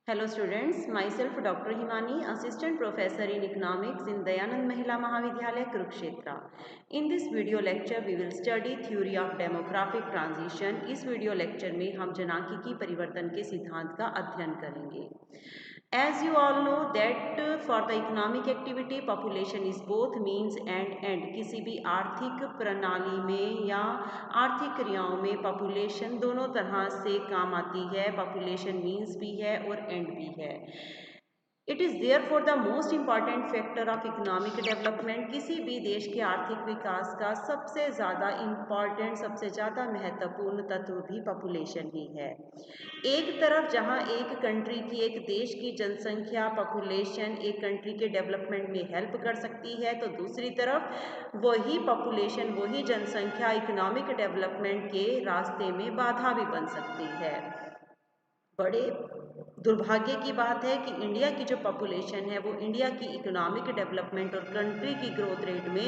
Hello students, myself Dr. Himani, Assistant Professor in Economics in Dayanand Mahila Mahavidyalaya, Kurukshetra. In this video lecture, we will study theory of demographic transition. इस video lecture में हम जनांकीय परिवर्तन के सिद्धांत का अध्ययन करेंगे. As you all know that for the economic activity, population is both means and end. किसी भी आर्थिक प्रणाली में या आर्थिक क्रियाओं में population दोनों तरह से काम आती है. population means भी है और end भी है. It is therefore the most important factor of economic development. किसी भी देश के आर्थिक विकास का सबसे ज़्यादा इम्पॉर्टेंट, सबसे ज़्यादा महत्वपूर्ण तत्व भी पॉपुलेशन ही है. एक तरफ जहाँ एक कंट्री की, एक देश की जनसंख्या, पॉपुलेशन एक कंट्री के डेवलपमेंट में हेल्प कर सकती है, तो दूसरी तरफ वही पॉपुलेशन, वही जनसंख्या इकोनॉमिक डेवलपमेंट के रास्ते में बाधा भी बन सकती है. बड़े दुर्भाग्य की बात है कि इंडिया की जो पॉपुलेशन है वो इंडिया की इकोनॉमिक डेवलपमेंट और कंट्री की ग्रोथ रेट में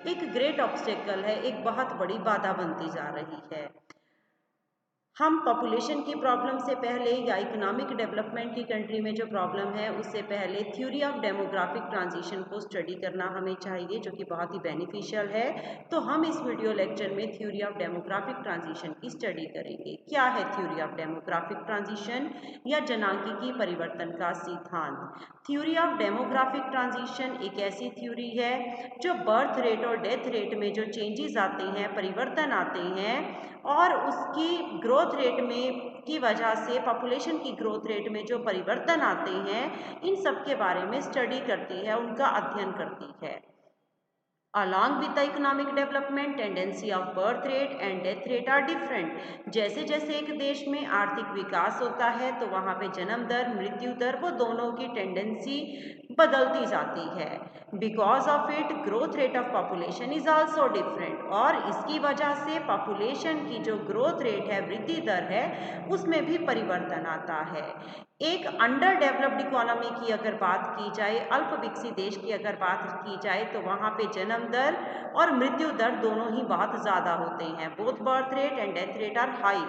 एक ग्रेट ऑब्स्टेकल है, एक बहुत बड़ी बाधा बनती जा रही है. हम पॉपुलेशन की प्रॉब्लम से पहले या इकोनॉमिक डेवलपमेंट की कंट्री में जो प्रॉब्लम है उससे पहले थ्योरी ऑफ डेमोग्राफिक ट्रांजिशन को स्टडी करना हमें चाहिए, जो कि बहुत ही बेनिफिशियल है. तो हम इस वीडियो लेक्चर में थ्योरी ऑफ डेमोग्राफिक ट्रांजिशन की स्टडी करेंगे. क्या है थ्योरी ऑफ डेमोग्राफिक ट्रांजिशन या जनांकीय परिवर्तन का सिद्धांत? थ्योरी ऑफ डेमोग्राफिक ट्रांजिशन एक ऐसी थ्योरी है जो बर्थ रेट और डेथ रेट में जो चेंजेस आते हैं, परिवर्तन आते हैं, और उसकी ग्रोथ रेट में की वजह से पॉपुलेशन की ग्रोथ रेट में जो परिवर्तन आते हैं, इन सब के बारे में स्टडी करती है, उनका अध्ययन करती है. Along with the economic development, tendency of birth rate and death rate are different. जैसे जैसे एक देश में आर्थिक विकास होता है तो वहाँ पे जन्म दर, मृत्यु दर, वो दोनों की टेंडेंसी बदलती जाती है. Because of it growth rate of population is also different. और इसकी वजह से पॉपुलेशन की जो ग्रोथ रेट है, वृद्धि दर है, उसमें भी परिवर्तन आता है. एक अंडर डेवलप्ड इकोनॉमी की अगर बात की जाए, अल्प विकसित देश की अगर बात की जाए, तो वहाँ पे जन्म दर और मृत्यु दर दोनों ही बहुत ज़्यादा होते हैं. Both birth rate and death rate are high.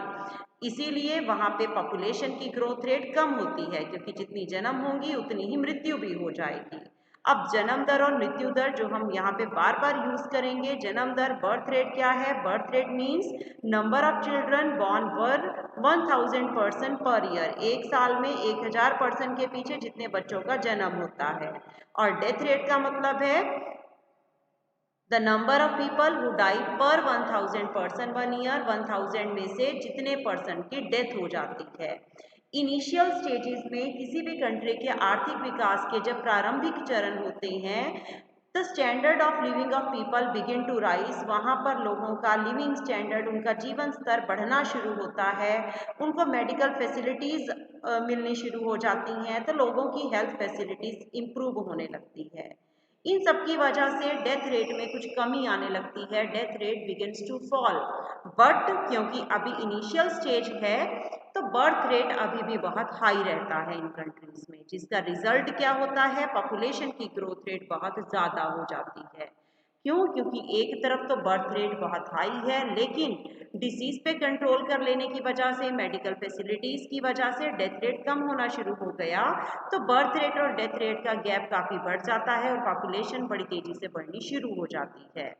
इसीलिए वहाँ पे पॉपुलेशन की ग्रोथ रेट कम होती है, क्योंकि जितनी जन्म होंगी उतनी ही मृत्यु भी हो जाएगी. अब जन्म दर और मृत्यु दर जो हम यहाँ पे बार बार यूज करेंगे. जन्म दर, बर्थ रेट क्या है? Birth rate means number of children born पर 1000 पर्सन पर ईयर. एक साल में 1000 पर्सन के पीछे जितने बच्चों का जन्म होता है. और डेथ रेट का मतलब है the number of people who die per 1000 person one year. 1000 में से जितने पर्सन की डेथ हो जाती है. इनिशियल स्टेजेस में किसी भी कंट्री के आर्थिक विकास के जब प्रारंभिक चरण होते हैं, the standard of living of people begin to rise. वहाँ पर लोगों का लिविंग स्टैंडर्ड, उनका जीवन स्तर बढ़ना शुरू होता है. उनको मेडिकल फैसिलिटीज़ मिलनी शुरू हो जाती हैं, तो लोगों की हेल्थ फैसिलिटीज़ इम्प्रूव होने लगती है. इन सब की वजह से डेथ रेट में कुछ कमी आने लगती है. Death rate begins to fall. But क्योंकि अभी इनिशियल स्टेज है, तो बर्थ रेट अभी भी बहुत हाई रहता है इन कंट्रीज में, जिसका रिजल्ट क्या होता है? पॉपुलेशन की ग्रोथ रेट बहुत ज़्यादा हो जाती है. क्यों? क्योंकि एक तरफ तो बर्थ रेट बहुत हाई है, लेकिन डिसीज पे कंट्रोल कर लेने की वजह से, मेडिकल फैसिलिटीज़ की वजह से डेथ रेट कम होना शुरू हो गया. तो बर्थ रेट और डेथ रेट का गैप काफ़ी बढ़ जाता है और पॉपुलेशन बड़ी तेज़ी से बढ़नी शुरू हो जाती है.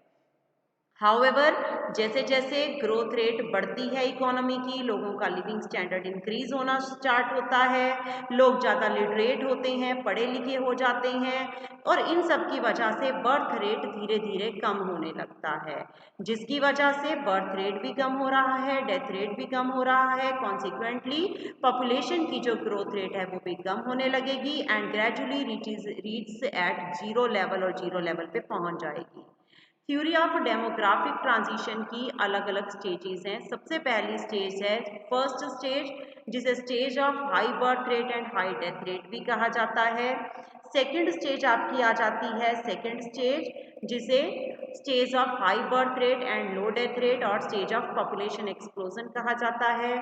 हाउएवर, जैसे जैसे ग्रोथ रेट बढ़ती है इकोनॉमी की, लोगों का लिविंग स्टैंडर्ड इंक्रीज होना स्टार्ट होता है, लोग ज़्यादा लिटरेट होते हैं, पढ़े लिखे हो जाते हैं, और इन सब की वजह से बर्थ रेट धीरे धीरे कम होने लगता है, जिसकी वजह से बर्थ रेट भी कम हो रहा है, डेथ रेट भी कम हो रहा है. कॉन्सिक्वेंटली पॉपुलेशन की जो ग्रोथ रेट है वो भी कम होने लगेगी and gradually reach at zero level, और जीरो लेवल पे पहुंच जाएगी. थ्योरी ऑफ डेमोग्राफिक ट्रांजिशन की अलग अलग स्टेजेस हैं. सबसे पहली स्टेज है फर्स्ट स्टेज, जिसे stage of high birth rate and high death rate भी कहा जाता है. सेकेंड स्टेज आपकी आ जाती है सेकेंड स्टेज, जिसे stage of high birth rate and low death rate और स्टेज ऑफ पॉपुलेशन एक्सप्लोजन कहा जाता है.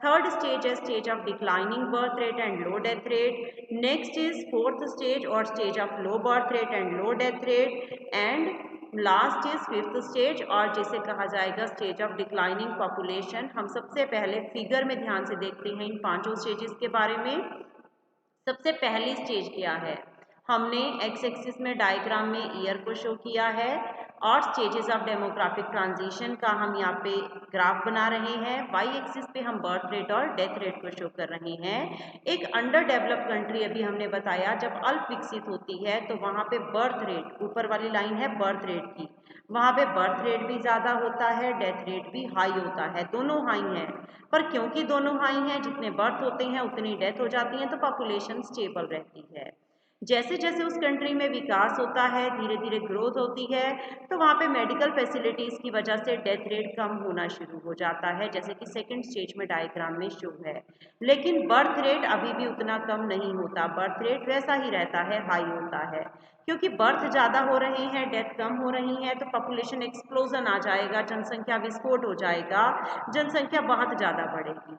थर्ड स्टेज है stage of declining birth rate and low death rate. Next is fourth stage और stage of low birth rate and low death rate. And last is fifth stage, और जिसे कहा जाएगा stage of declining population. हम सबसे पहले figure में ध्यान से देखते हैं इन पांचों स्टेजेस के बारे में. सबसे पहली स्टेज क्या है, हमने एक्स एक्सिस में डायग्राम में ईयर को शो किया है और स्टेजेस ऑफ डेमोग्राफिक ट्रांजिशन का हम यहाँ पे ग्राफ बना रहे हैं। वाई एक्सिस पे हम बर्थ रेट और डेथ रेट को शो कर रहे हैं। एक अंडर डेवलप्ड कंट्री अभी हमने बताया जब अल्प विकसित होती है तो वहाँ पे बर्थ रेट, ऊपर वाली लाइन है बर्थ रेट की, वहाँ पे बर्थ रेट भी ज़्यादा होता है, डेथ रेट भी हाई होता है, दोनों हाई हैं। पर क्योंकि दोनों हाई हैं, जितने बर्थ होते हैं उतनी डेथ हो जाती है, तो पॉपुलेशन स्टेबल रहती है। जैसे जैसे उस कंट्री में विकास होता है, धीरे धीरे ग्रोथ होती है, तो वहाँ पे मेडिकल फैसिलिटीज़ की वजह से डेथ रेट कम होना शुरू हो जाता है, जैसे कि सेकंड स्टेज में डायग्राम में शो है। लेकिन बर्थ रेट अभी भी उतना कम नहीं होता, बर्थ रेट वैसा ही रहता है, हाई होता है। क्योंकि बर्थ ज़्यादा हो रहे हैं, डेथ कम हो रही है, तो पॉपुलेशन एक्सप्लोजन आ जाएगा, जनसंख्या विस्फोट हो जाएगा, जनसंख्या बहुत ज़्यादा बढ़ेगी।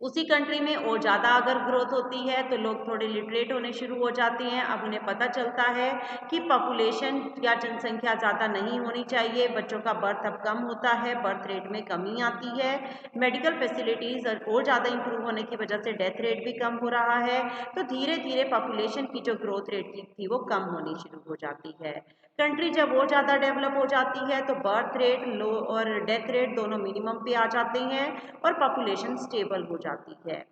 उसी कंट्री में और ज़्यादा अगर ग्रोथ होती है तो लोग थोड़े लिटरेट होने शुरू हो जाते हैं। अब उन्हें पता चलता है कि पॉपुलेशन या जनसंख्या ज़्यादा नहीं होनी चाहिए, बच्चों का बर्थ अब कम होता है, बर्थ रेट में कमी आती है, मेडिकल फैसिलिटीज़ और ज़्यादा इंप्रूव होने की वजह से डेथ रेट भी कम हो रहा है, तो धीरे धीरे पॉपुलेशन की जो ग्रोथ रेट थी वो कम होनी शुरू हो जाती है। कंट्री जब और ज़्यादा डेवलप हो जाती है तो बर्थ रेट लो और डेथ रेट दोनों मिनिमम पे आ जाते हैं और पॉपुलेशन स्टेबल हो जाती है।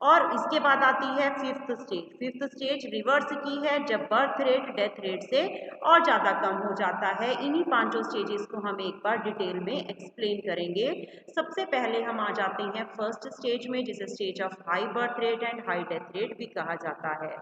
और इसके बाद आती है fifth stage. Fifth stage reverse की है, जब बर्थ रेट डेथ रेट से और ज़्यादा कम हो जाता है। इन्हीं पांचों स्टेजेस को हम एक बार डिटेल में एक्सप्लेन करेंगे। सबसे पहले हम आ जाते हैं फर्स्ट स्टेज में, जिसे stage of high birth rate and high death rate भी कहा जाता है।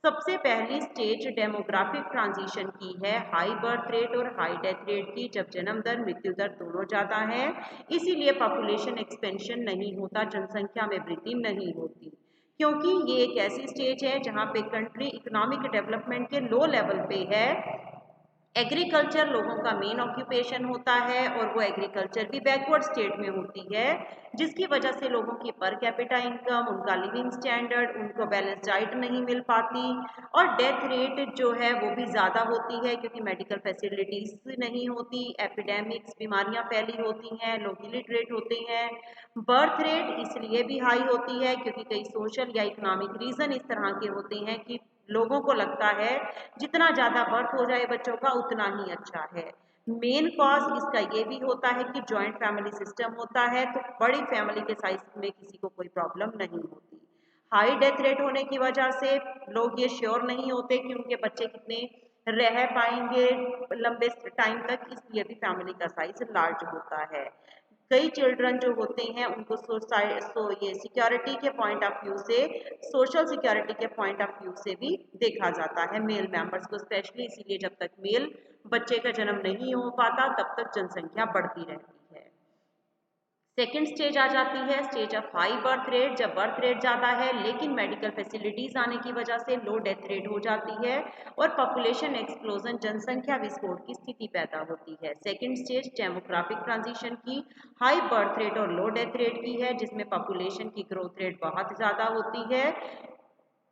सबसे पहली स्टेज डेमोग्राफिक ट्रांजिशन की है, हाई बर्थ रेट और हाई डेथ रेट की, जब जन्म दर मृत्यु दर दोनों ज़्यादा है, इसीलिए पॉपुलेशन एक्सपेंशन नहीं होता, जनसंख्या में वृद्धि नहीं होती। क्योंकि ये एक ऐसी स्टेज है जहाँ पे कंट्री इकोनॉमिक डेवलपमेंट के लो लेवल पे है, एग्रीकल्चर लोगों का मेन ऑक्यूपेशन होता है और वो एग्रीकल्चर भी बैकवर्ड स्टेट में होती है, जिसकी वजह से लोगों की पर कैपिटा इनकम, उनका लिविंग स्टैंडर्ड, उनको बैलेंस डाइट नहीं मिल पाती और डेथ रेट जो है वो भी ज़्यादा होती है, क्योंकि मेडिकल फैसिलिटीज़ नहीं होती, एपिडेमिक्स, बीमारियां फैली होती हैं, लोग इलिटरेट होते हैं। बर्थ रेट इसलिए भी हाई होती है क्योंकि कई सोशल या इकोनॉमिक रीज़न इस तरह के होते हैं कि लोगों को लगता है जितना ज़्यादा बर्थ हो जाए बच्चों का उतना ही अच्छा है। मेन कॉज इसका ये भी होता है कि जॉइंट फैमिली सिस्टम होता है, तो बड़ी फैमिली के साइज में किसी को कोई प्रॉब्लम नहीं होती। हाई डेथ रेट होने की वजह से लोग ये श्योर नहीं होते कि उनके बच्चे कितने रह पाएंगे लंबे टाइम तक, इसलिए भी फैमिली का साइज लार्ज होता है। कई चिल्ड्रन जो होते हैं उनको ये सिक्योरिटी के पॉइंट ऑफ व्यू से, सोशल सिक्योरिटी के पॉइंट ऑफ व्यू से भी देखा जाता है, मेल मेंबर्स को स्पेशली, इसीलिए जब तक मेल बच्चे का जन्म नहीं हो पाता तब तक जनसंख्या बढ़ती रहती है। सेकेंड स्टेज आ जाती है stage of high birth rate, जब बर्थ रेट ज़्यादा है लेकिन मेडिकल फैसिलिटीज़ आने की वजह से लो डेथ रेट हो जाती है और पॉपुलेशन एक्सप्लोजन, जनसंख्या विस्फोट की स्थिति पैदा होती है। सेकेंड स्टेज डेमोग्राफिक ट्रांजिशन की, हाई बर्थ रेट और लो डेथ रेट की है, जिसमें पॉपुलेशन की ग्रोथ रेट बहुत ज़्यादा होती है।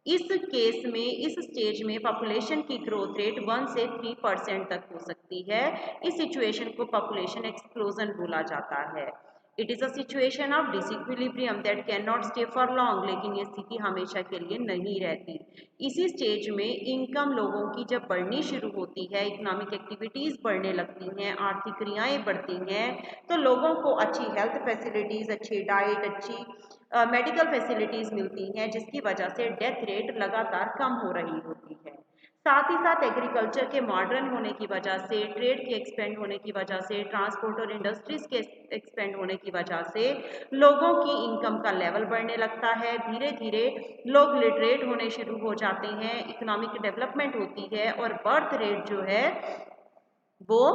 इस केस में, इस स्टेज में पॉपुलेशन की ग्रोथ रेट 1 से 3% तक हो सकती है। इस सिचुएशन को पॉपुलेशन एक्सप्लोजन बोला जाता है। It is a situation of disequilibrium that can not stay for long, लेकिन ये स्थिति हमेशा के लिए नहीं रहती। इसी स्टेज में इनकम लोगों की जब बढ़नी शुरू होती है, इकोनॉमिक एक्टिविटीज़ बढ़ने लगती हैं, आर्थिक क्रियाएं बढ़ती हैं, तो लोगों को अच्छी हेल्थ फैसिलिटीज़, अच्छी डाइट, अच्छी मेडिकल फैसिलिटीज़ मिलती हैं, जिसकी वजह से डेथ रेट लगातार कम हो रही होती है। साथ ही साथ एग्रीकल्चर के मॉडर्न होने की वजह से, ट्रेड के एक्सपेंड होने की वजह से, ट्रांसपोर्ट और इंडस्ट्रीज के एक्सपेंड होने की वजह से लोगों की इनकम का लेवल बढ़ने लगता है, धीरे धीरे लोग लिटरेट होने शुरू हो जाते हैं, इकोनॉमिक डेवलपमेंट होती है और बर्थ रेट जो है वो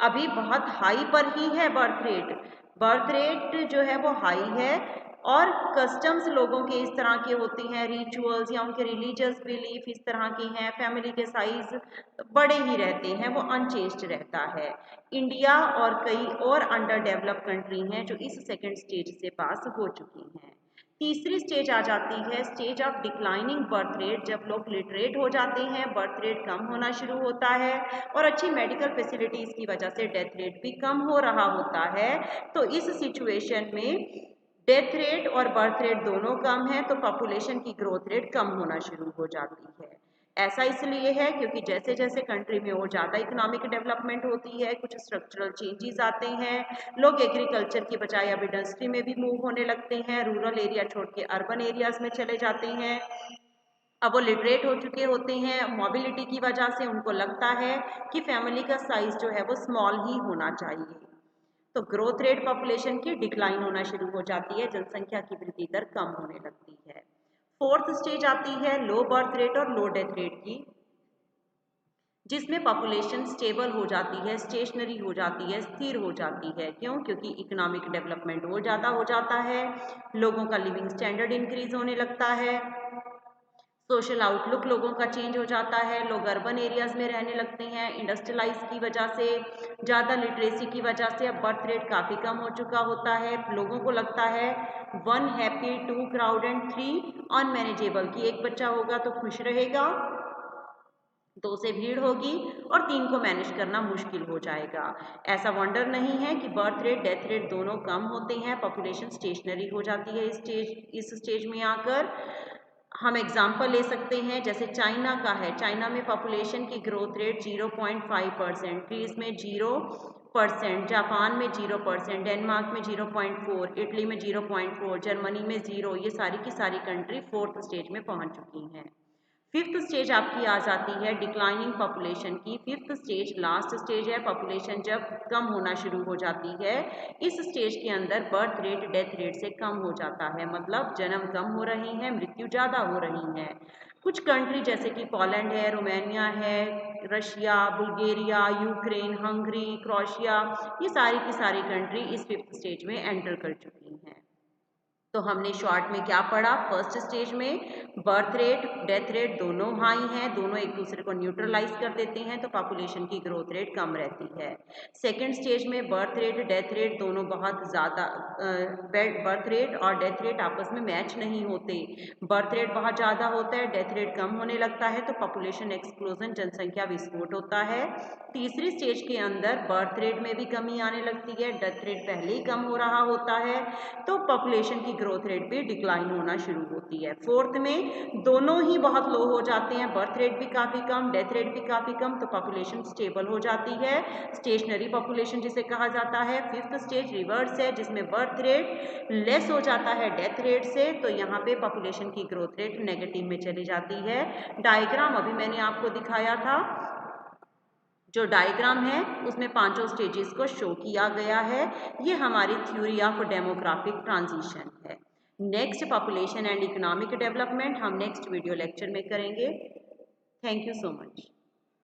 अभी बहुत हाई पर ही है। बर्थ रेट जो है वो हाई है और कस्टम्स लोगों के इस तरह के होते हैं, रिचुअल्स या उनके रिलीजियस बिलीफ इस तरह के हैं, फैमिली के साइज बड़े ही रहते हैं, वो अनचेंज्ड रहता है। इंडिया और कई और अंडर डेवलप्ड कंट्री हैं जो इस सेकंड स्टेज से पास हो चुकी हैं। तीसरी स्टेज आ जाती है stage of declining birth rate, जब लोग लिटरेट हो जाते हैं, बर्थ रेट कम होना शुरू होता है और अच्छी मेडिकल फैसिलिटीज़ की वजह से डेथ रेट भी कम हो रहा होता है। तो इस सिचुएशन में डेथ रेट और बर्थ रेट दोनों कम है तो पॉपुलेशन की ग्रोथ रेट कम होना शुरू हो जाती है। ऐसा इसलिए है क्योंकि जैसे जैसे कंट्री में और ज़्यादा इकोनॉमिक डेवलपमेंट होती है, कुछ स्ट्रक्चरल चेंजेस आते हैं, लोग एग्रीकल्चर की बजाय अब इंडस्ट्री में भी मूव होने लगते हैं, रूरल एरिया छोड़ के अर्बन एरियाज में चले जाते हैं। अब वो लिटरेट हो चुके होते हैं, मोबिलिटी की वजह से उनको लगता है कि फैमिली का साइज जो है वो स्मॉल ही होना चाहिए, तो ग्रोथ रेट पॉपुलेशन की डिक्लाइन होना शुरू हो जाती है, जनसंख्या की वृद्धि दर कम होने लगती है। फोर्थ स्टेज आती है लो बर्थ रेट और लो डेथ रेट की, जिसमें पॉपुलेशन स्टेबल हो जाती है, स्टेशनरी हो जाती है, स्थिर हो जाती है। क्यों? क्योंकि इकोनॉमिक डेवलपमेंट और ज़्यादा हो जाता है, लोगों का लिविंग स्टैंडर्ड इंक्रीज होने लगता है, सोशल आउटलुक लोगों का चेंज हो जाता है, लोग अर्बन एरियाज में रहने लगते हैं, इंडस्ट्रियलाइज की वजह से, ज़्यादा लिटरेसी की वजह से अब बर्थ रेट काफ़ी कम हो चुका होता है। लोगों को लगता है 1 हैप्पी 2 क्राउड एंड 3 अनमैनेजेबल, कि एक बच्चा होगा तो खुश रहेगा, 2 से भीड़ होगी और 3 को मैनेज करना मुश्किल हो जाएगा। ऐसा वंडर नहीं है कि बर्थ रेट डेथ रेट दोनों कम होते हैं, पॉपुलेशन स्टेशनरी हो जाती है इस स्टेज में आकर। हम एग्जाम्पल ले सकते हैं, जैसे चाइना का है, चाइना में पॉपुलेशन की ग्रोथ रेट 0.5%, ग्रीस में 0%, जापान में 0%, डेनमार्क में 0.4, इटली में 0.4, जर्मनी में 0, ये सारी की सारी कंट्री फोर्थ स्टेज में पहुंच चुकी हैं। फिफ्थ स्टेज आपकी आ जाती है डिक्लाइनिंग पॉपुलेशन की। फिफ्थ स्टेज लास्ट स्टेज है, पॉपुलेशन जब कम होना शुरू हो जाती है, इस स्टेज के अंदर बर्थ रेट डेथ रेट से कम हो जाता है, मतलब जन्म कम हो रही हैं, मृत्यु ज़्यादा हो रही हैं। कुछ कंट्री जैसे कि पोलैंड है, रोमानिया है, Russia, Bulgaria, Ukraine, Hungary, Croatia, ये सारी की सारी कंट्री इस फिफ्थ स्टेज में एंटर कर चुकी हैं। तो हमने शॉर्ट में क्या पढ़ा? फर्स्ट स्टेज में बर्थ रेट डेथ रेट दोनों हाई हैं, दोनों एक दूसरे को न्यूट्रलाइज कर देते हैं, तो पॉपुलेशन की ग्रोथ रेट कम रहती है। सेकेंड स्टेज में बर्थ रेट डेथ रेट दोनों बहुत ज़्यादा, बर्थ रेट और डेथ रेट आपस में मैच नहीं होते, बर्थ रेट बहुत ज़्यादा होता है, डेथ रेट कम होने लगता है, तो पॉपुलेशन एक्सप्लोजन, जनसंख्या विस्फोट होता है। तीसरी स्टेज के अंदर बर्थ रेट में भी कमी आने लगती है, डेथ रेट पहले ही कम हो रहा होता है, तो पॉपुलेशन की ग्रोथ रेट भी डिक्लाइन होना शुरू होती है। फोर्थ में दोनों ही बहुत लो हो जाते हैं, बर्थ रेट भी काफ़ी कम, डेथ रेट भी काफ़ी कम, तो पॉपुलेशन स्टेबल हो जाती है, स्टेशनरी पॉपुलेशन जिसे कहा जाता है। फिफ्थ स्टेज रिवर्स है, जिसमें बर्थ रेट लेस हो जाता है डेथ रेट से, तो यहाँ पे पॉपुलेशन की ग्रोथ रेट नेगेटिव में चली जाती है। डायग्राम अभी मैंने आपको दिखाया था, जो डायग्राम है उसमें पांचों स्टेजेस को शो किया गया है। ये हमारी थ्योरी ऑफ डेमोग्राफिक ट्रांजिशन है। Next population and economic development हम नेक्स्ट वीडियो लेक्चर में करेंगे। Thank you so much.